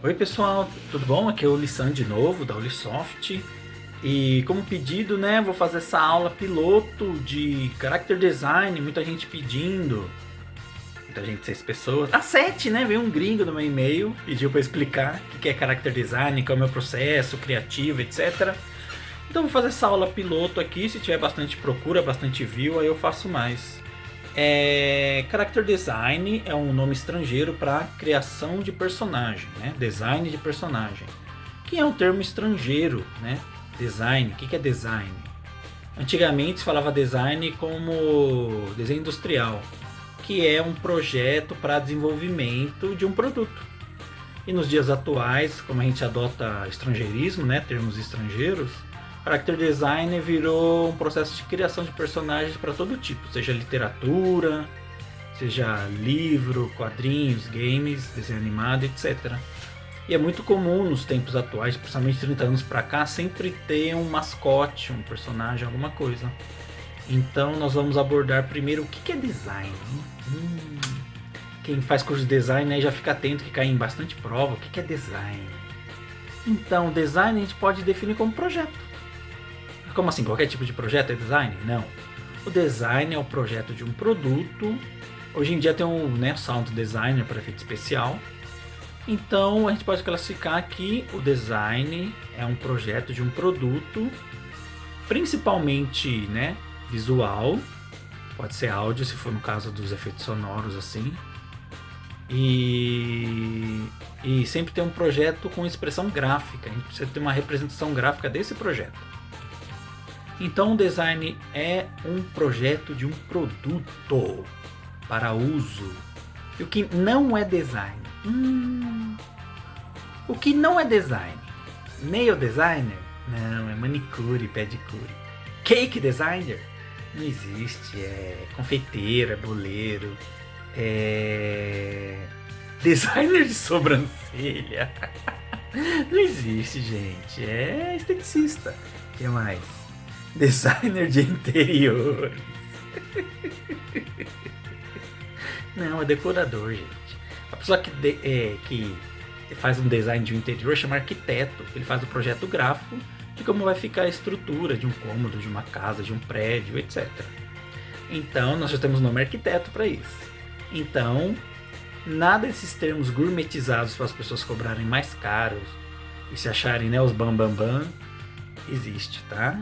Oi pessoal, tudo bom? Aqui é o Lissan de novo, da Ulisoft. E como pedido, né, vou fazer essa aula piloto de Character Design, muita gente pedindo. Muita gente, 6 pessoas. Ah, 7, né? Veio um gringo no meu e-mail, pediu para explicar o que é Character Design, qual é o meu processo criativo, etc. Então vou fazer essa aula piloto aqui, se tiver bastante procura, bastante view, aí eu faço mais. Character Design é um nome estrangeiro para criação de personagem, né? Design de personagem, que é um termo estrangeiro, né? Design, o que é design? Antigamente se falava design como desenho industrial, que é um projeto para desenvolvimento de um produto. E nos dias atuais, como a gente adota estrangeirismo, né? Termos estrangeiros, Character Design virou um processo de criação de personagens para todo tipo, seja literatura, seja livro, quadrinhos, games, desenho animado, etc. E é muito comum nos tempos atuais, principalmente 30 anos para cá, sempre ter um mascote, um personagem, alguma coisa. Então nós vamos abordar primeiro o que é design. Quem faz curso de design aí já fica atento que cai em bastante prova. O que é design? Então, design a gente pode definir como projeto. Como assim? Qualquer tipo de projeto é design? Não. O design é o projeto de um produto. Hoje em dia tem um, né, sound designer para efeito especial. Então a gente pode classificar que o design é um projeto de um produto, principalmente, né, visual. Pode ser áudio, se for no caso dos efeitos sonoros assim. E sempre tem um projeto com expressão gráfica. A gente precisa ter uma representação gráfica desse projeto. Então o design é um projeto de um produto para uso. E o que não é design? O que não é design? Nail designer? Não, é manicure, pedicure. Cake designer? Não existe, é confeiteiro, é boleiro, é designer de sobrancelha. Não existe, gente, é esteticista. O que mais? Designer de interiores. Não, é decorador, gente. A pessoa que faz um design de um interior chama arquiteto. Ele faz o projeto gráfico de como vai ficar a estrutura de um cômodo, de uma casa, de um prédio, etc. Então, nós já temos o nome arquiteto para isso. Então, nada desses termos gourmetizados para as pessoas cobrarem mais caros e se acharem, né, os bam existe, tá?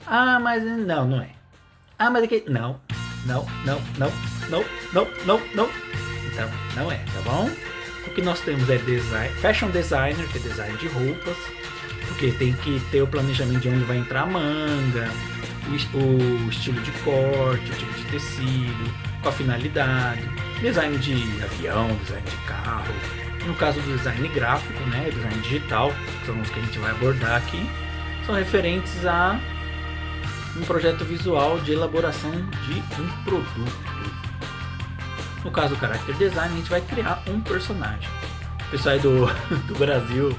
Ah, mas não é. Ah, mas aqui. Não. Então, não é, tá bom? O que nós temos é design, fashion designer, que é design de roupas, porque tem que ter o planejamento de onde vai entrar a manga, o estilo de corte, o tipo de tecido, com a finalidade. Design de avião, design de carro. No caso do design gráfico, né, design digital, que são os que a gente vai abordar aqui, são referentes a um projeto visual de elaboração de um produto. No caso do Character Design, a gente vai criar um personagem. O pessoal aí do Brasil,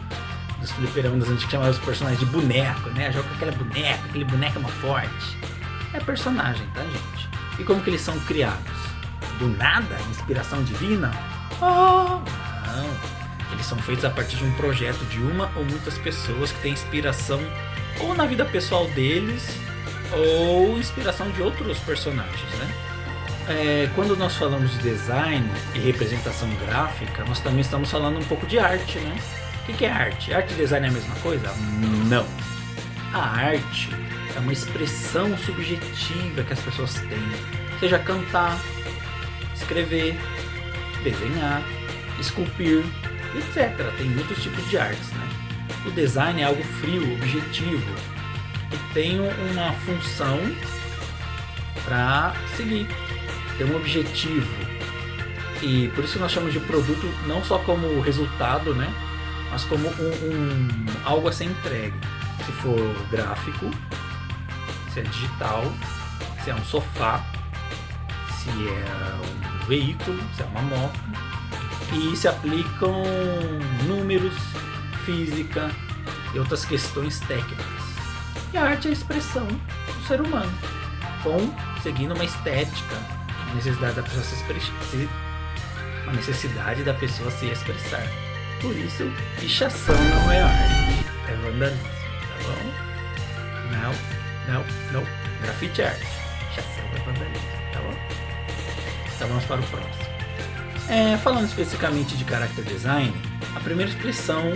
dos fliperamas das antigas, chamavam os personagens de boneco, né? Joga com aquele boneco é uma forte. É personagem, tá, gente? E como que eles são criados? Do nada? Inspiração divina? Oh, não. Eles são feitos a partir de um projeto de uma ou muitas pessoas que têm inspiração ou na vida pessoal deles ou inspiração de outros personagens, né? Quando nós falamos de design e representação gráfica, nós também estamos falando um pouco de arte, né? O que é arte? Arte e design é a mesma coisa? Não. A arte é uma expressão subjetiva que as pessoas têm, seja cantar, escrever, desenhar, esculpir, etc. Tem muitos tipos de artes, né? O design é algo frio, objetivo, e tem uma função para seguir, tem um objetivo, e por isso nós chamamos de produto não só como resultado, né, mas como algo a ser entregue. Se for gráfico, se é digital, se é um sofá, se é um veículo, se é uma moto, e se aplicam números, física e outras questões técnicas. E a arte é a expressão do ser humano, seguindo uma estética, uma necessidade da pessoa se expressar. Por isso, pichação não é arte, é vandalismo, tá bom? Não. Grafite é arte, pichação é vandalismo, tá bom? Então vamos para o próximo. Falando especificamente de character design, a primeira expressão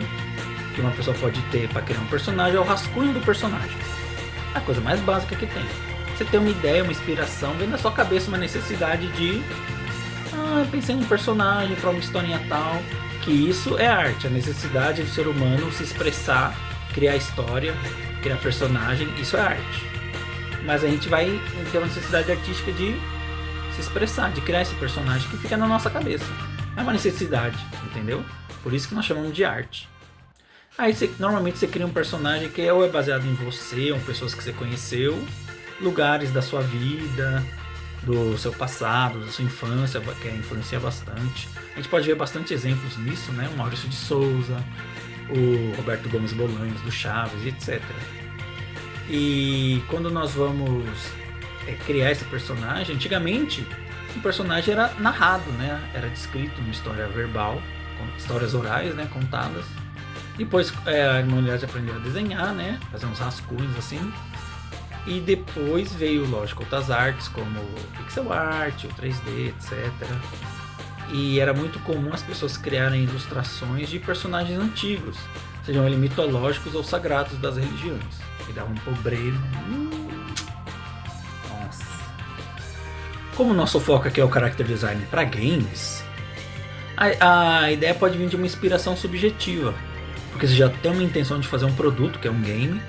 que uma pessoa pode ter para criar um personagem é o rascunho do personagem. A coisa mais básica que tem. Você tem uma ideia, uma inspiração, vem na sua cabeça uma necessidade de... eu pensei num personagem para uma historinha tal. Que isso é arte, a necessidade do ser humano se expressar, criar história, criar personagem, isso é arte. Mas a gente vai ter uma necessidade artística de se expressar, de criar esse personagem que fica na nossa cabeça. É uma necessidade, entendeu? Por isso que nós chamamos de arte. Aí normalmente você cria um personagem que ou é baseado em você, ou pessoas que você conheceu, lugares da sua vida, do seu passado, da sua infância, que influencia bastante. A gente pode ver bastante exemplos nisso, né? O Maurício de Souza, o Roberto Gomes Bolanhos, do Chaves, etc. E quando nós vamos criar esse personagem, antigamente o personagem era narrado, né? Era descrito numa história verbal, histórias orais, né? Contadas. Depois a humanidade aprendeu a desenhar, né? Fazer uns rascunhos assim. E depois veio, lógico, outras artes como o pixel art, o 3D, etc. E era muito comum as pessoas criarem ilustrações de personagens antigos, sejam eles mitológicos ou sagrados das religiões. E dava um pobreiro. Nossa. Como o nosso foco aqui é o character design para games, a ideia pode vir de uma inspiração subjetiva. Porque você já tem uma intenção de fazer um produto, que é um game.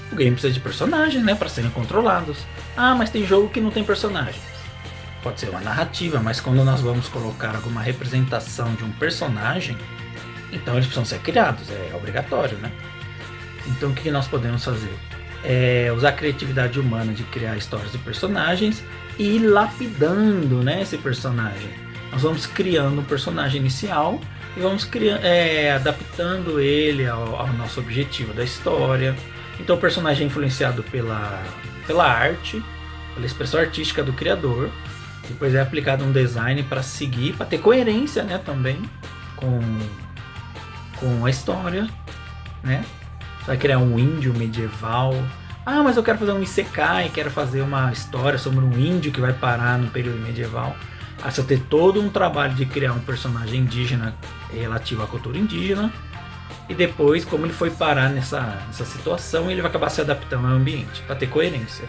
O game precisa de personagens, né, para serem controlados. Mas tem jogo que não tem personagens. Pode ser uma narrativa, mas quando nós vamos colocar alguma representação de um personagem, então eles precisam ser criados, é obrigatório, né? Então o que nós podemos fazer? Usar a criatividade humana de criar histórias de personagens e ir lapidando, né, esse personagem. Nós vamos criando um personagem inicial e vamos adaptando ele ao nosso objetivo da história. Então o personagem é influenciado pela arte, pela expressão artística do criador. Depois é aplicado um design para seguir, para ter coerência, né, também com a história, né? Você vai criar um índio medieval. Mas eu quero fazer um isekai, quero fazer uma história sobre um índio que vai parar no período medieval. Você vai ter todo um trabalho de criar um personagem indígena relativo à cultura indígena. E depois, como ele foi parar nessa situação, ele vai acabar se adaptando ao ambiente, para ter coerência.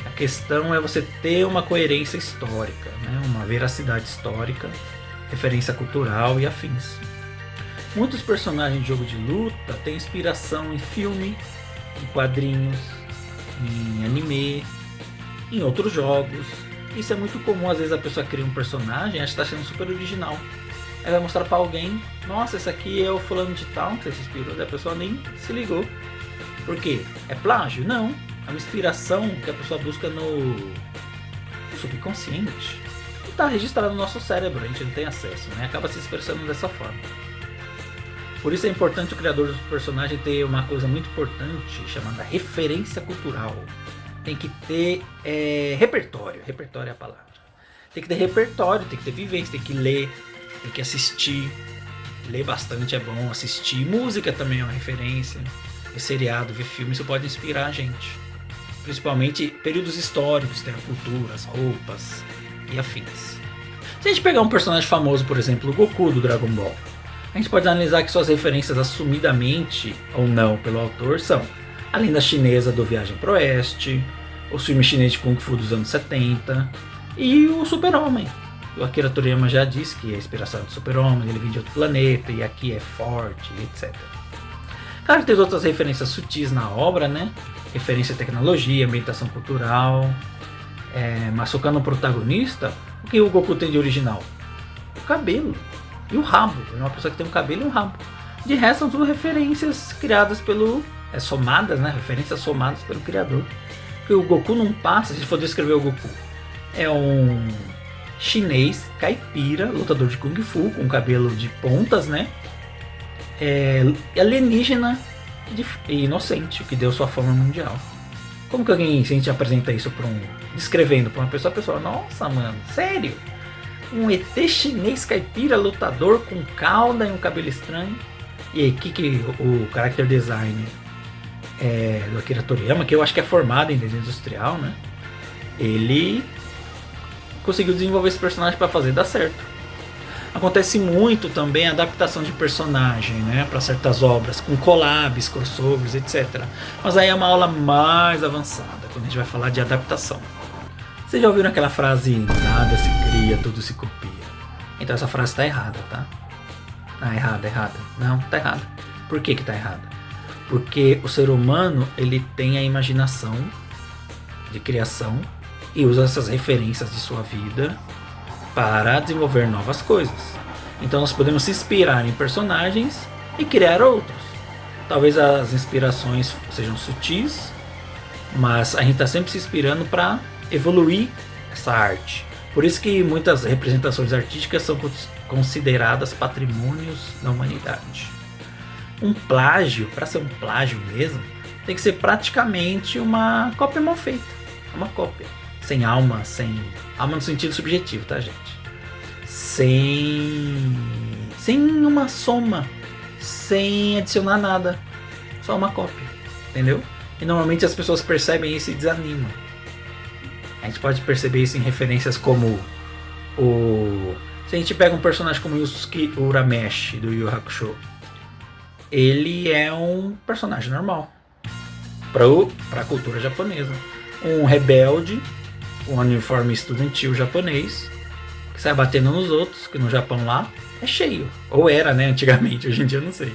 A questão é você ter uma coerência histórica, né? Uma veracidade histórica, referência cultural e afins. Muitos personagens de jogo de luta têm inspiração em filme, em quadrinhos, em anime, em outros jogos. Isso é muito comum, às vezes a pessoa cria um personagem e acha que está sendo super original. Aí vai mostrar pra alguém, nossa, esse aqui é o fulano de tal que você se inspirou, daí a pessoa nem se ligou. Por quê? É plágio? Não. É uma inspiração que a pessoa busca no subconsciente. E está registrado no nosso cérebro, a gente não tem acesso, né? Acaba se expressando dessa forma. Por isso é importante o criador do personagem ter uma coisa muito importante chamada referência cultural. Tem que ter repertório. Repertório é a palavra. Tem que ter repertório, tem que ter vivência, tem que ler, tem que assistir. Ler bastante é bom, assistir. Música também é uma referência. Ver seriado, ver filme, isso pode inspirar a gente. Principalmente períodos históricos, tem a cultura, as roupas e afins. Se a gente pegar um personagem famoso, por exemplo, o Goku do Dragon Ball, a gente pode analisar que suas referências assumidamente ou não pelo autor são a lenda chinesa do Viagem pro Oeste, os filmes chineses de Kung Fu dos anos 70 e o Super-Homem. O Akira Toriyama já disse que a inspiração do Super-Homem, ele vem de outro planeta e aqui é forte, etc. Claro que tem outras referências sutis na obra, né? Referência à tecnologia, ambientação cultural, mas focando no protagonista, o que o Goku tem de original? O cabelo e o rabo. É uma pessoa que tem um cabelo e um rabo. De resto são tudo referências criadas pelo... somadas, né? Referências somadas pelo criador. Porque o Goku não passa, se for descrever o Goku, é um chinês caipira, lutador de Kung Fu, com cabelo de pontas, né? Alienígena e inocente, o que deu sua fama mundial. Como que alguém, se a gente apresenta isso descrevendo para uma pessoa, a pessoa, nossa, mano, sério? Um ET chinês caipira lutador com cauda e um cabelo estranho. E aí, que o character design do Akira Toriyama, que eu acho que é formado em desenho industrial, né? Ele conseguiu desenvolver esse personagem para fazer dar certo. Acontece muito também a adaptação de personagem, né, para certas obras, com collabs, crossovers, etc. Mas aí é uma aula mais avançada, quando a gente vai falar de adaptação. Vocês já ouviram aquela frase, nada se cria, tudo se copia? Então essa frase está errada, tá? Ah, errada. Não, tá errada. Por que tá errada? Porque o ser humano, ele tem a imaginação de criação e usa essas referências de sua vida para desenvolver novas coisas. Então nós podemos se inspirar em personagens e criar outros. Talvez as inspirações sejam sutis, mas a gente está sempre se inspirando para evoluir essa arte. Por isso que muitas representações artísticas são consideradas patrimônios da humanidade. Um plágio, para ser um plágio mesmo, tem que ser praticamente uma cópia mal feita. Uma cópia. Sem alma no sentido subjetivo, tá, gente? Sem uma soma, sem adicionar nada, só uma cópia, entendeu? E normalmente as pessoas percebem isso e desanimam. A gente pode perceber isso em referências como se a gente pega um personagem como Yusuke Urameshi do Yu Yu Hakusho, ele é um personagem normal para a cultura japonesa, um rebelde, um uniforme estudantil japonês que sai batendo nos outros, que no Japão lá é cheio, ou era, né, antigamente, hoje em dia eu não sei.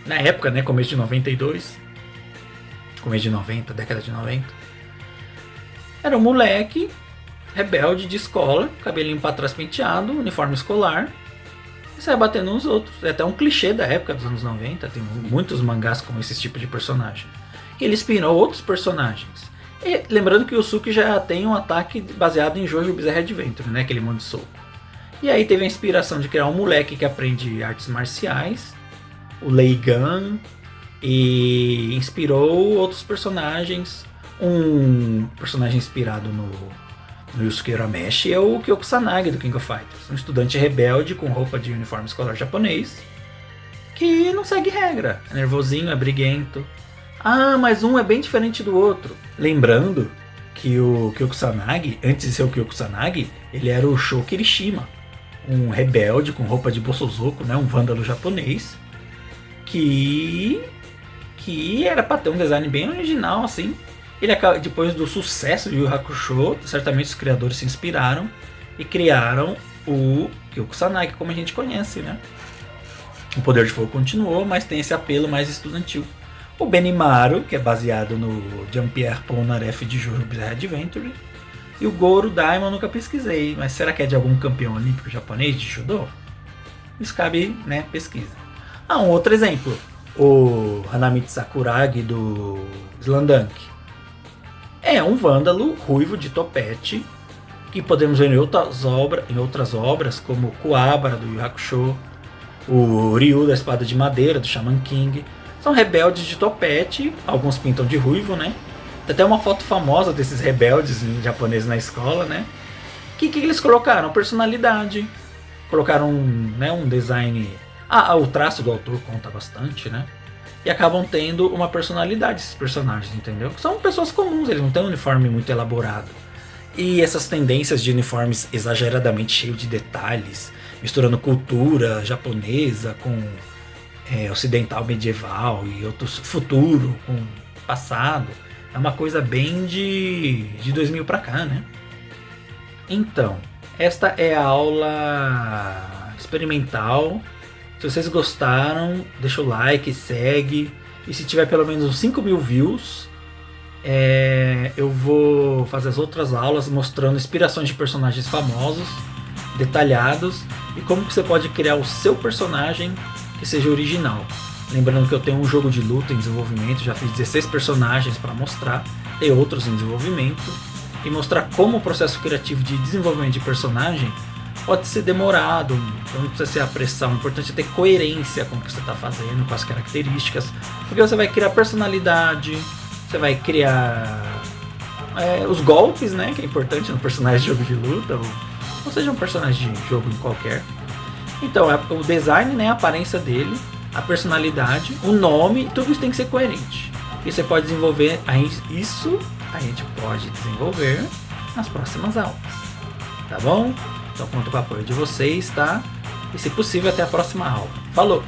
Na época, né, começo de 92, começo de 90, década de 90, era um moleque rebelde de escola, cabelinho pra trás penteado, uniforme escolar, e sai batendo nos outros. É até um clichê da época dos anos 90, tem muitos mangás com esse tipo de personagem. E ele inspirou outros personagens. E lembrando que o Yusuke já tem um ataque baseado em Jojo Bizarre Adventure, né, aquele monte de soco. E aí teve a inspiração de criar um moleque que aprende artes marciais, o Leigan, e inspirou outros personagens. Um personagem inspirado no Yusuke Urameshi é o Kyo Kusanagi do King of Fighters, um estudante rebelde com roupa de uniforme escolar japonês que não segue regra, é nervosinho, é briguento. Ah, mas um é bem diferente do outro. Lembrando que o Kyo Kusanagi, antes de ser o Kyo Kusanagi, ele era o Sho Kirishima, um rebelde com roupa de Bosozoku, né, um vândalo japonês, que era para ter um design bem original, assim. Ele, depois do sucesso de Yu Yu Hakusho, certamente os criadores se inspiraram e criaram o Kyo Kusanagi, como a gente conhece, né? O Poder de Fogo continuou, mas tem esse apelo mais estudantil. O Benimaru, que é baseado no Jean-Pierre Polnareff de Jojo Bizarre Adventure. E o Goro Daimon nunca pesquisei, mas será que é de algum campeão olímpico japonês de Judô? Isso cabe, né, pesquisa. Ah, um outro exemplo. O Hanamichi Sakuragi do Slandunk. É um vândalo ruivo de topete que podemos ver em outras obras, como Kuwabara do Yu Yu Hakusho, o Ryu da Espada de Madeira do Shaman King. São rebeldes de topete, alguns pintam de ruivo, né? Tem até uma foto famosa desses rebeldes japoneses na escola, né? Que eles colocaram? Personalidade. Colocaram um design... o traço do autor conta bastante, né? E acabam tendo uma personalidade esses personagens, entendeu? São pessoas comuns, eles não têm um uniforme muito elaborado. E essas tendências de uniformes exageradamente cheios de detalhes, misturando cultura japonesa com ocidental medieval e outros futuro com passado, é uma coisa bem de 2000 pra cá, né? Então, esta é a aula experimental. Se vocês gostaram, deixa o like, segue. E se tiver pelo menos uns 5.000 views, eu vou fazer as outras aulas mostrando inspirações de personagens famosos, detalhados, e como que você pode criar o seu personagem que seja original. Lembrando que eu tenho um jogo de luta em desenvolvimento, já fiz 16 personagens para mostrar, tem outros em desenvolvimento, e mostrar como o processo criativo de desenvolvimento de personagem pode ser demorado, então não precisa ser a pressão, o importante é ter coerência com o que você está fazendo, com as características, porque você vai criar personalidade, você vai criar os golpes, né, que é importante no personagem de jogo de luta, ou seja, um personagem de jogo em qualquer. Então, o design, né, a aparência dele, a personalidade, o nome, tudo isso tem que ser coerente. E você pode desenvolver, isso a gente pode desenvolver nas próximas aulas, tá bom? Então conto com o apoio de vocês, tá? E se possível até a próxima aula. Falou!